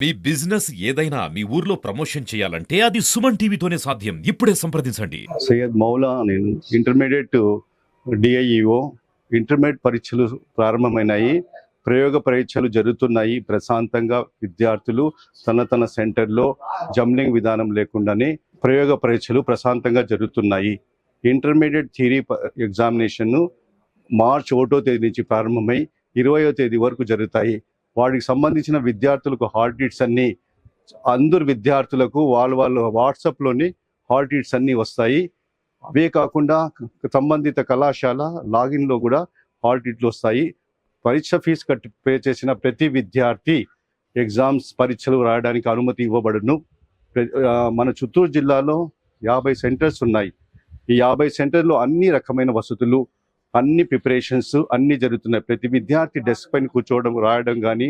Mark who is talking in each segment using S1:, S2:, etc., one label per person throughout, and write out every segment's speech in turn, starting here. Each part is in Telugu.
S1: మీ బిజినెస్ ఏదైనా మీ ఊర్లో ప్రమోషన్ చేయాలంటే అది సుమన్ టీవీతోనే సాధ్యం. ఇప్పుడే సంప్రదించండి.
S2: సయ్యద్ మౌలా, నేను ఇంటర్మీడియట్ డిఐఈఓ. ఇంటర్మీడియట్ పరీక్షలు ప్రారంభమైనాయి. ప్రయోగ పరీక్షలు జరుగుతున్నాయి. ప్రశాంతంగా విద్యార్థులు తన సెంటర్లో జంబ్లింగ్ విధానం లేకుండానే ప్రయోగ పరీక్షలు ప్రశాంతంగా జరుగుతున్నాయి. ఇంటర్మీడియట్ థియరీ ఎగ్జామినేషన్ మార్చి 1వ తేదీ నుంచి ప్రారంభమై 20వ తేదీ వరకు జరుగుతాయి. వాటికి సంబంధించిన విద్యార్థులకు హాల్ టికెట్స్ అన్నీ అందరు విద్యార్థులకు వాళ్ళ వాట్సాప్లోని హాల్ టికెట్స్ అన్నీ వస్తాయి. అవే కాకుండా సంబంధిత కళాశాల లాగిన్లో కూడా హాల్ టికెట్లు వస్తాయి. పరీక్ష ఫీజు పే చేసిన ప్రతి విద్యార్థి పరీక్షలు రాయడానికి అనుమతి ఇవ్వబడును. మన చిత్తూరు జిల్లాలో 50 సెంటర్స్ ఉన్నాయి. ఈ 50 సెంటర్లో అన్ని రకమైన వసతులు, అన్ని ప్రిపరేషన్స్ అన్నీ జరుగుతున్నాయి. ప్రతి విద్యార్థి డెస్క్ పైన కూర్చోవడం, రాయడం కానీ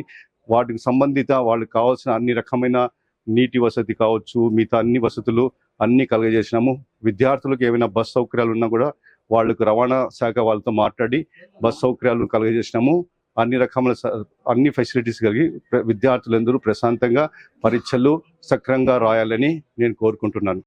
S2: వాటికి సంబంధిత వాళ్ళకి కావాల్సిన అన్ని రకమైన నీటి వసతి కావచ్చు, మిగతా అన్ని వసతులు అన్నీ కలుగజేసినాము. విద్యార్థులకు ఏమైనా బస్ సౌకర్యాలు ఉన్నా కూడా వాళ్ళకు రవాణా శాఖ వాళ్ళతో మాట్లాడి బస్ సౌకర్యాలను కలుగజేసినాము. అన్ని రకముల అన్ని ఫెసిలిటీస్ కలిగి విద్యార్థులందరూ ప్రశాంతంగా పరీక్షలు సక్రమంగా రాయాలని నేను కోరుకుంటున్నాను.